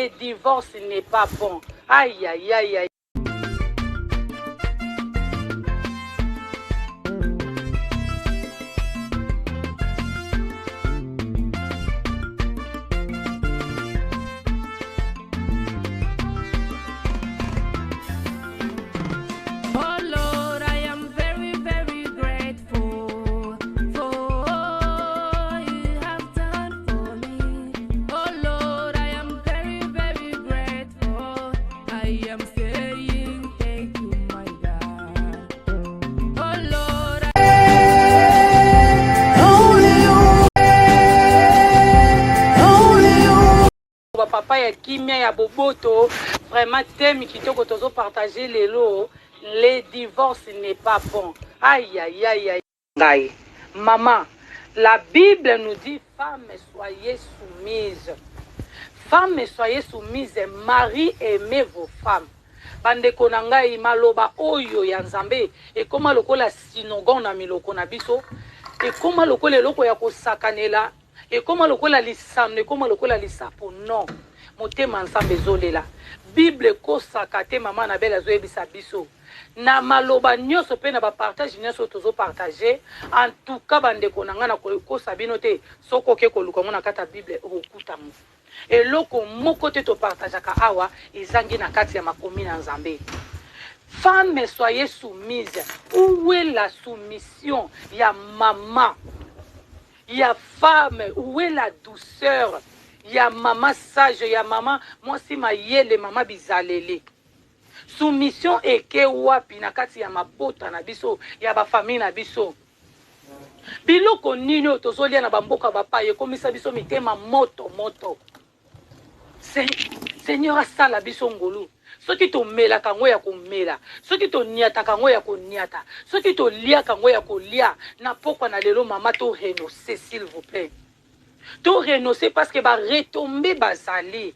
Le divorce n'est pas bon. Aïe, aïe, aïe, aïe. Papa ya kimia ya boboto vraiment thème kitoko tozo partager lelo le divorce n'est pas bon. Aïe aïe aïe aïe. Ngai maman, la Bible nous dit femmes soyez soumises. Femmes soyez soumises, mari aimez vos femmes. Bande konangai maloba oyo ya Nzambe e koma lokola sinogon na miloko na biso e koma lokola eloko ya kosakanela et comment le kola lisam ne comment le kola lisapo non motema ensemble zolela Bible ko sakate maman na bela zo ebisa biso na maloba nyoso pe na ba partage nyoso tozo partager en tout cas bande konanga na ko sabino te soko ke ko luka mona kata Bible okuta mu et loko moko te to partage ka awa ezangi na kati ya makomi na Nzambe. Femmes soyez soumises. Où est la soumission? Il y a maman. Il y a femme, où est la douceur? Il y a maman sage, il y a maman, moi si ma yele, maman bizalele. Soumission et ke wapi na kati ya mapota na biso, ya ba famille na biso. Biloko nini otozolia na bamboka bapa ye komisa biso mitema moto. Seigneur asala biso ngolu. Soki to mela kango ya komela, soki to niata kango ya koniata, soki to lia kango ya kolia, na pokwa na lelo mama to renoncer s'il vous plaît. To renoncer parce que ba retomber bazali.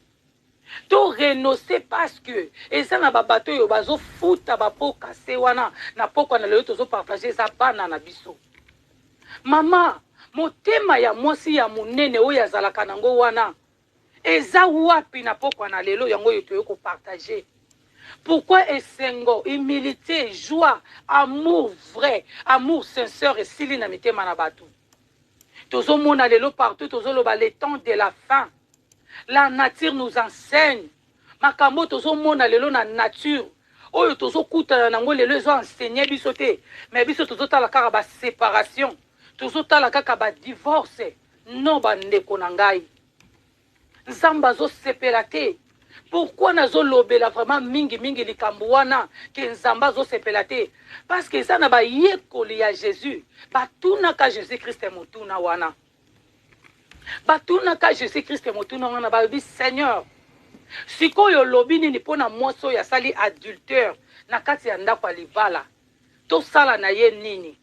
To renoncer parce que eza na babato yo bazo futa ba poka se wana na pokwa na lelo tozo partager za bana na biso. Mama, motema ya mwasi ya munene oyo azalaka nango wana. Eza wapi na pokwa na lelo yango yo toyoko partager. Pourquoi esengo, humilité, joie, amour vrai, amour sincère et sili na mitema na batu. Tozo mona lelo partout, tozo loba le temps de la fin. La nature nous enseigne. Makambo tozo mona lelo na nature. Oyo tozo kuta nango lelo zo enseigner biso te. Mais biso tozo tala kaka ba séparation. Tozo tala kaka ba divorce. Non ba ndeko na ngai. Nzamba zo sepela te. Pourquoi nazo lobela vraiment mingi likambo wana ke nzamba zo sepela te? Parce que ça na ba yekoli ya Jésus. Batuna ka Jésus Christ motuna wana. Batuna ka Jésus Christ motuna wana ba bi Seigneur. Sikoyo lobi nini pona mwaso ya sali adultère na kati ya ndako libala. To sala na ye nini?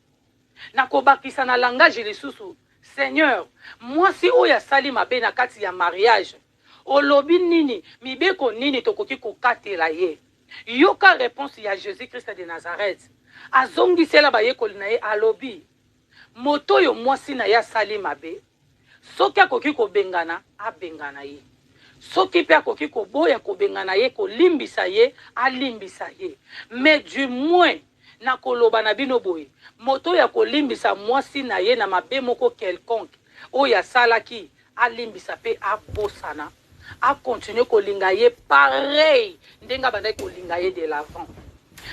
Na kobakisa na langage lisusu. Seigneur, moi si oya sali mabe na kati ya mariage. Olobi nini, mibeko nini tokoki kokatela ye. Yoka réponse ya Jésus Christ de Nazareth. Azongi sela ba yekoli na ye alobi. Moto yo mwasi na ya sali mabe. Soki akoki ko bengana, abengana ye. Soki pe akoki ko boya ko bengana ye, ko limbisa ye, alimbisa ye. Mais du moins, na koloba na bino boye. Moto ya ko limbisa mwasi na ye na mabe moko quelconque. Oya salaki, alimbisa pe abosana. A continuer kolinga ye pareil ndenga bandai kolinga ye de l'avant.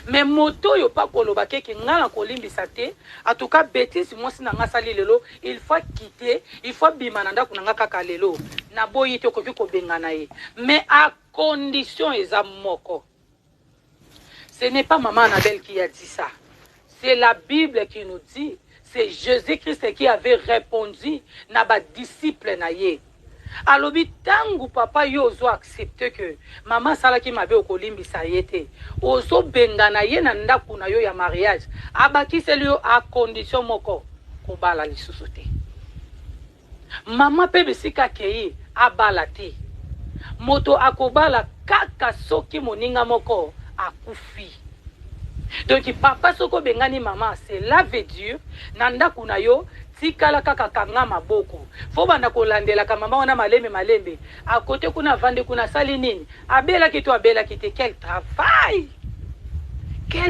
Mais moto yo pa koloba keke ngala kolimbisa te, en tout cas bêtise moi si nanga sali lelo, il faut quitter, il faut bimananda kunanga kaka lelo. Na boyi te koki ko bengana ye. Mais à condition eza moko. Ce n'est pas maman Annabelle qui a dit ça. C'est la Bible qui nous dit, c'est Jésus-Christ qui avait répondu na ba disciple na ye. Alobi tangu papa yo ozo accepter que maman sala ki mabe okolimbisa yete ozo bengana ye na ndaku na yo ya mariage abaki selio a condition moko kobala lisusu te. Mama pe bisika kei abala te. Moto akobala kaka soki moninga moko akufi. Donc papa soko bengani maman, c'est la veut dire na ndaku na yo tikala kaka kanga maboko fo banda kolandela ka mama wana malembe à côté kuna vande kuna sali nini abela kite quel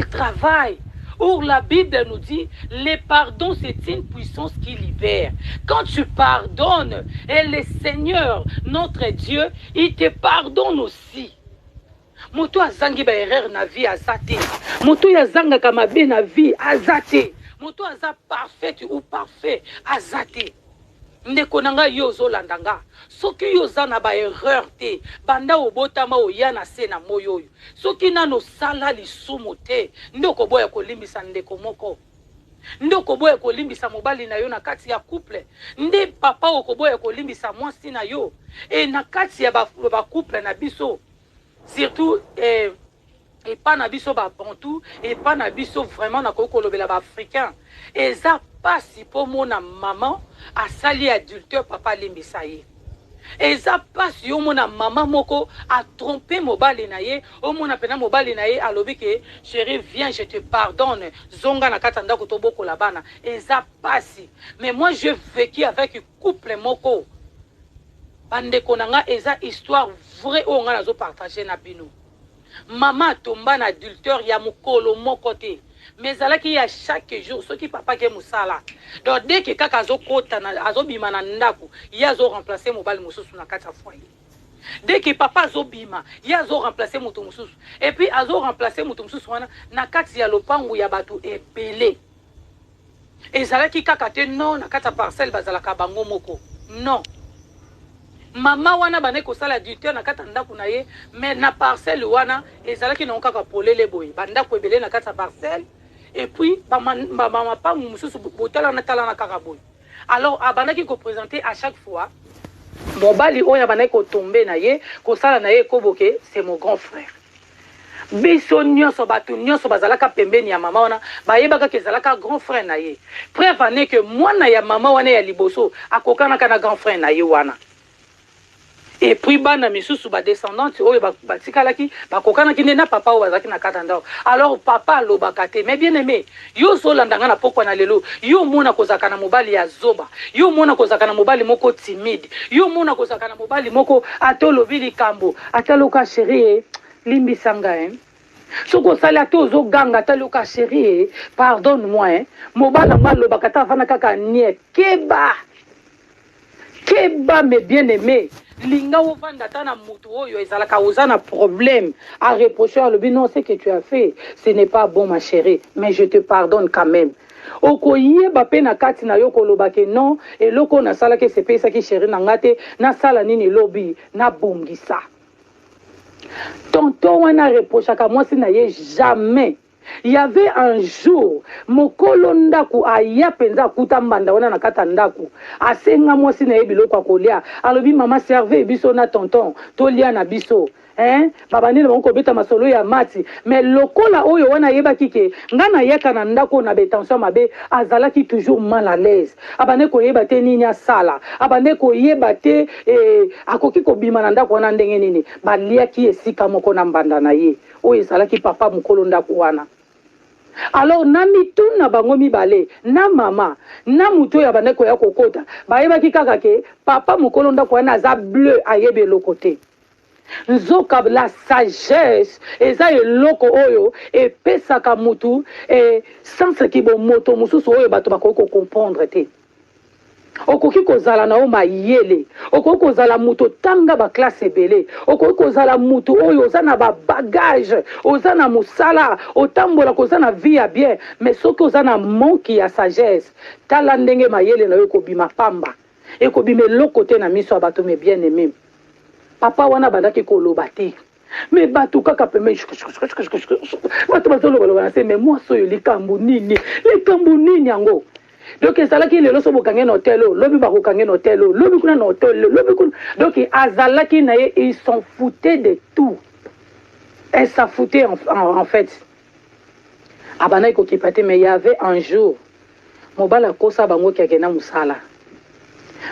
travail. Or, la Bible nous dit, le pardon, c'est une puissance qui libère. Quand tu pardonnes, et le Seigneur, notre Dieu, il te pardonne aussi. Moto azangi ba erreur na vie azate. Moto yazanga kamabe na vie azate. Moto aza parfait ou parfait azate. Ndeko nanga yo zolandanga. Soki yo zana ba erreur te, banda obotama oyana se na moyo yo. Soki nano sala lisumu te, ndoko boya kolimbisa ndeko moko. Ndoko boya kolimbisa mobali na yo na kati ya couple. Nde papa okoboya kolimbisa mwasi na yo. E na kati ya ba couple na biso. Surtout et pas na biso ba bantu et pas na biso vraiment na kolobela ba africain. Et ça passe pour mon maman a sali adultère papa limbisa ye. Et ça passe yo mona maman moko a trompé mobali na ye, o mona pena mobali na ye alobi ke chérie viens je te pardonne zonga na katanda ko toboko la bana. Et ça passe. Mais moi je vécu avec couple moko. Bande konanga eza histoire vraie o nga nazo partager na bino. Maman tomba na adultère ya mukolo moko te. Mais alaki ya chaque jour ce qui papa ke musala. Donc dès que kaka zo kota na azo bima na ndako, ya zo remplacer mobali mususu na kata foyer. Dès que papa zo bima, ya zo remplacer mutu mususu. Et puis azo remplacer mutu mususu wana na kati ya lopangu ya batu ebele. Et zalaki kaka te non na kata parcelle bazalaka bango moko. Non. Mama wana bane ko sala adultère na kata ndako na ye, mais na parcelle wana ezalaki na kaka polele boy. Banda ko ebele na kata parcelle. Et puis, maman pas mususu botala na tala na karaboy. Alors, abanaki ko présenter à chaque fois. Mobali oya banaki ko tomber na ye, ko sala na ye ko boke, c'est mon grand frère. Biso nyonso batu nyonso bazalaka pembeni ya mama wana, bayebaka ke zalaka grand frère na ye. Preuve ane que mwana ya mama wana ya liboso akokana kana grand frère na ye wana. Et puis bana misusu ba descendante oyo batikalaki bakokana kinde na papa o bazaki na katanda. Alors papa lobakate mais bien aimé yo solandanga na pokwa na lelo yo mona kozaka na mobali ya zoba yo mona kozaka na mobali moko timide yo mona kozaka na mobali moko atolobi likambo ataloka chérie limbisanga soko sala tozo ganga ataloka chérie pardonne-moi mobala malo bakata fana kaka nie keba mais bien aimé linga ovanda tana mutu oyo ezalaka ozana problème à reprocher à lui non ce que tu as fait ce n'est pas bon ma chérie mais je te pardonne quand même okoyeba pe na kati na yo kolobake non eloko na sala ke sepesa ki chérie na ngate na sala nini lobi na bongisa tonton wana reproche ka moi si na ye jamais. Il y avait un jour, mokolo ndaku aya penza kuta mbanda wana na kata ndaku. Asenga mwasi na yebilo kwa kolia. Alobi mama serve biso na tonton, tolia na biso. Baba nile moko beta masolo ya mati. Mais lokola oyo wana yeba kike, ngana yeka na ndako na betension mabe, azalaki toujours mal à l'aise. Abane ko yeba te nini asala. Abane ko yeba te akoki ko bima na ndako wana ndenge nini. Balia ki esika moko na mbanda na ye. Oyo ezalaki papa mokolo ndaku wana. Alors nami tuna bango mibale na mama na muto ya bandeko ya kokota bayeba kikaka ke papa mokolo ndako wana aza bleu ayebe lokote nzoka la sagesse eza eloko oyo epesaka mutu sans ki bo moto mususu oyo bato bakoko comprendre te okoki kozala na o mayele okoki kozala mutu tanga ba classe ebele okoki kozala mutu oyo oza na ba bagage oza na musala otambola koza na vie ya bien mais soki oza na manque ya sagesse tala ndenge mayele na yo ekobima pamba ekobima eloko te na miso ya bato me bien aimé papa wana bandaki koloba te mais bato kaka peme bato bazoloba na se mais moi soyo likambo nini yango. Donc ezalaki lelo so bokange na hotel lobi bakokange na hotel lobi kuna na hotel lobi kuna donc azalaki na ye ils s'en foutaient de tout elle s'en foutait en fait abana ko kipate mais il y avait un jour mobala kosa bango kagena musala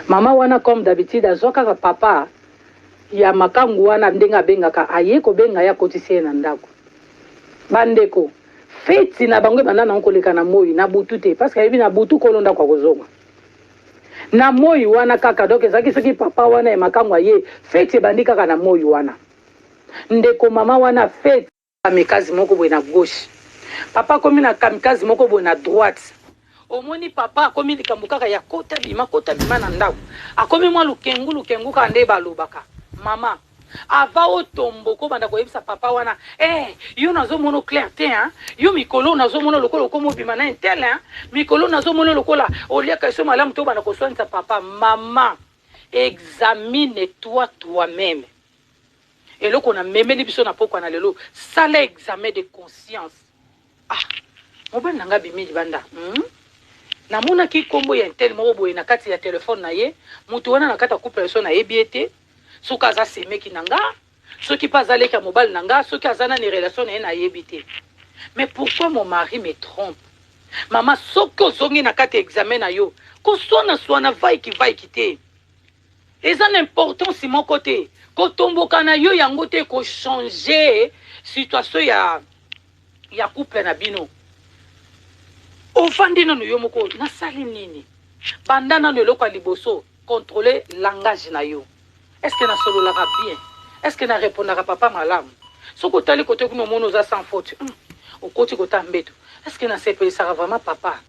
mama wana comme d'habitude azoka papa ya makangu wana ndenga bengaka aye ko benga ya kotise na ndako bandeko feti na bango banda na koleka na moyi na butu te parce que yebi na butu kolonda kwa kozonga na moi wana kaka donc ezaki soki papa wana e makango ye fete bandi kaka na moi wana ndeko mama wana fete kamikazi moko boye na gauche papa komi na kamikazi moko boye na droite omoni papa akomi likambo kaka ya kota bima na ndako akomi mwa lukengu kaka nde balobaka mama ava otomboko banda koyebisa papa wana yo nazomona clair te yo mikolo nazomona lokola okomo bima na intel mikolo nazomona lokola oliaka eso malamu to banda koswanisa papa mama examine toi-même eloko na memeli biso na pokwa na lelo sala examen de conscience mobali nanga bimili banda namonaki kombo ya intel moko boye na kati ya telefone na ye mutu wana na kati akupe leso na yebi ete soki aza semeki na nga soki mpe azaleki ya mobali na nga soki aza nani relation na ye nayebi te mais pourquoi mon mari me trompe mama soki ozongi na kati ya examen na yo koswana vaiki te eza na importance moko te kotomboka na yo yango te kochange situation ya couple na bino ofandi nano yo moko nasali nini banda nano eloko ya liboso contrôler langage na yo est-ce que nasololaka bien est-ce que na répondaka papa malamu soki otali kote kuna omona oza sans faute okoti kota mbeto est-ce que nasepelisaka vraiment papa